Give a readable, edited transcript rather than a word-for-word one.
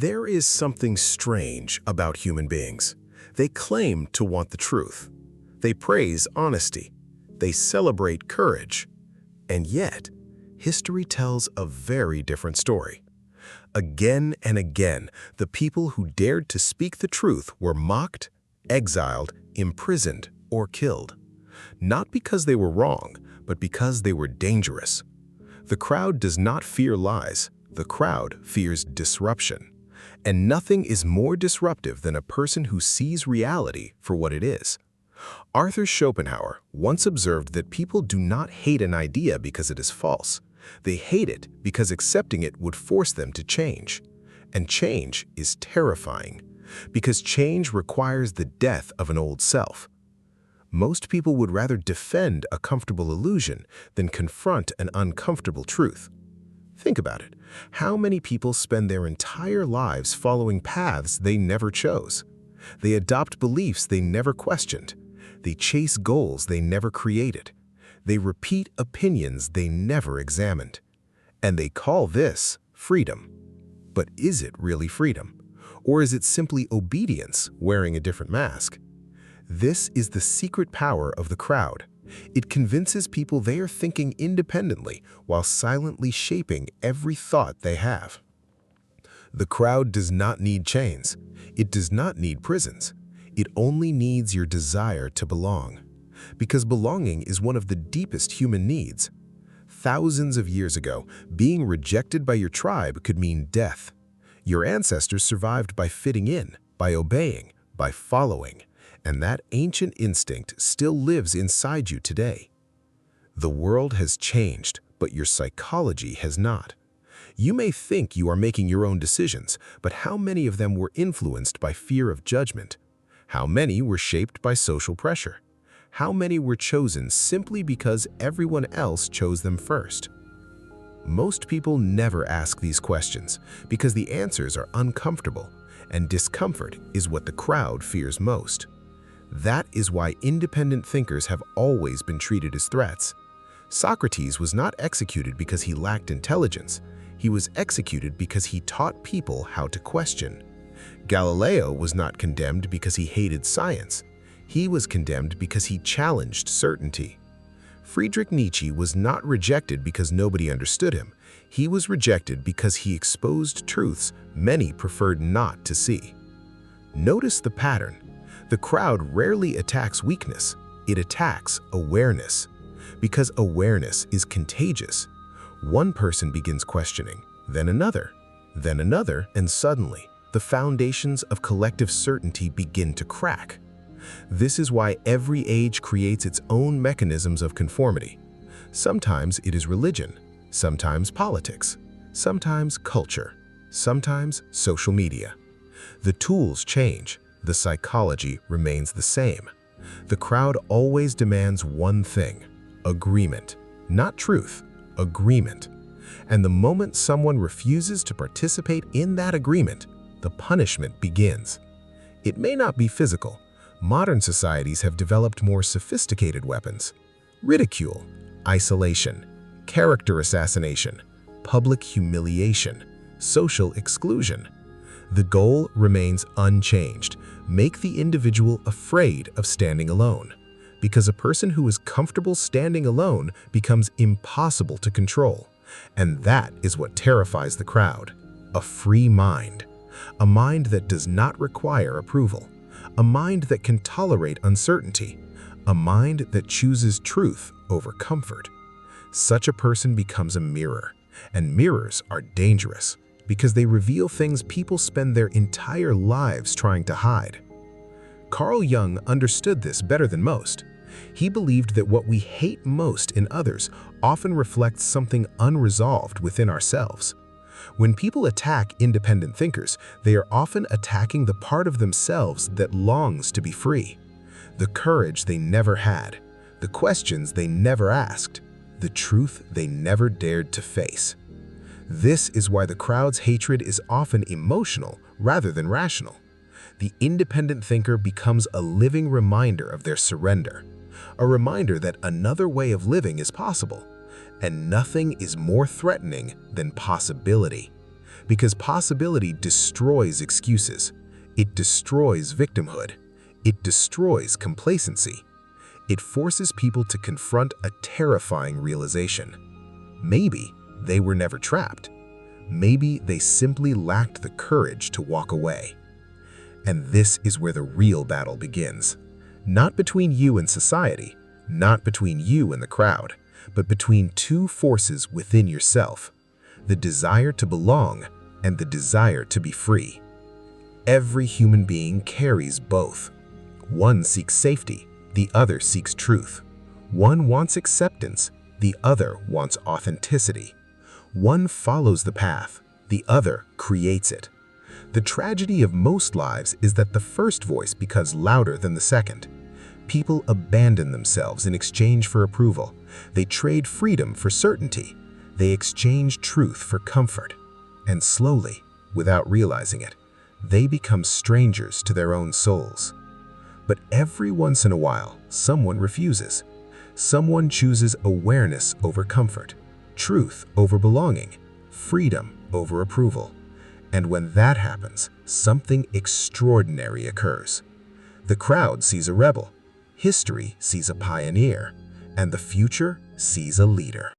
There is something strange about human beings. They claim to want the truth. They praise honesty. They celebrate courage. And yet, history tells a very different story. Again and again, the people who dared to speak the truth were mocked, exiled, imprisoned, or killed. Not because they were wrong, but because they were dangerous. The crowd does not fear lies. The crowd fears disruption. And nothing is more disruptive than a person who sees reality for what it is. Arthur Schopenhauer once observed that people do not hate an idea because it is false. They hate it because accepting it would force them to change. And change is terrifying, because change requires the death of an old self. Most people would rather defend a comfortable illusion than confront an uncomfortable truth. Think about it. How many people spend their entire lives following paths they never chose? They adopt beliefs they never questioned. They chase goals they never created. They repeat opinions they never examined. And they call this freedom. But is it really freedom? Or is it simply obedience wearing a different mask? This is the secret power of the crowd. It convinces people they are thinking independently while silently shaping every thought they have. The crowd does not need chains. It does not need prisons. It only needs your desire to belong. Because belonging is one of the deepest human needs. Thousands of years ago, being rejected by your tribe could mean death. Your ancestors survived by fitting in, by obeying, by following. And that ancient instinct still lives inside you today. The world has changed, but your psychology has not. You may think you are making your own decisions, but how many of them were influenced by fear of judgment? How many were shaped by social pressure? How many were chosen simply because everyone else chose them first? Most people never ask these questions because the answers are uncomfortable, and discomfort is what the crowd fears most. That is why independent thinkers have always been treated as threats. Socrates was not executed because he lacked intelligence. He was executed because he taught people how to question. Galileo was not condemned because he hated science. He was condemned because he challenged certainty. Friedrich Nietzsche was not rejected because nobody understood him. He was rejected because he exposed truths many preferred not to see. Notice the pattern. The crowd rarely attacks weakness, it attacks awareness. Because awareness is contagious. One person begins questioning, then another, and suddenly, the foundations of collective certainty begin to crack. This is why every age creates its own mechanisms of conformity. Sometimes it is religion, sometimes politics, sometimes culture, sometimes social media. The tools change. The psychology remains the same. The crowd always demands one thing: agreement. Not truth, agreement. And the moment someone refuses to participate in that agreement, the punishment begins. It may not be physical. Modern societies have developed more sophisticated weapons: ridicule, isolation, character assassination, public humiliation, social exclusion. The goal remains unchanged: make the individual afraid of standing alone. Because a person who is comfortable standing alone becomes impossible to control. And that is what terrifies the crowd: a free mind. A mind that does not require approval. A mind that can tolerate uncertainty. A mind that chooses truth over comfort. Such a person becomes a mirror, and mirrors are dangerous because they reveal things people spend their entire lives trying to hide. Carl Jung understood this better than most. He believed that what we hate most in others often reflects something unresolved within ourselves. When people attack independent thinkers, they are often attacking the part of themselves that longs to be free. The courage they never had, the questions they never asked, the truth they never dared to face. This is why the crowd's hatred is often emotional rather than rational. The independent thinker becomes a living reminder of their surrender, a reminder that another way of living is possible, and nothing is more threatening than possibility. Because possibility destroys excuses. It destroys victimhood. It destroys complacency. It forces people to confront a terrifying realization. Maybe they were never trapped. Maybe they simply lacked the courage to walk away. And this is where the real battle begins. Not between you and society, not between you and the crowd, but between two forces within yourself: the desire to belong and the desire to be free. Every human being carries both. One seeks safety, the other seeks truth. One wants acceptance, the other wants authenticity. One follows the path, the other creates it. The tragedy of most lives is that the first voice becomes louder than the second. People abandon themselves in exchange for approval. They trade freedom for certainty. They exchange truth for comfort. And slowly, without realizing it, they become strangers to their own souls. But every once in a while, someone refuses. Someone chooses awareness over comfort, truth over belonging, freedom over approval. And when that happens, something extraordinary occurs. The crowd sees a rebel, history sees a pioneer, and the future sees a leader.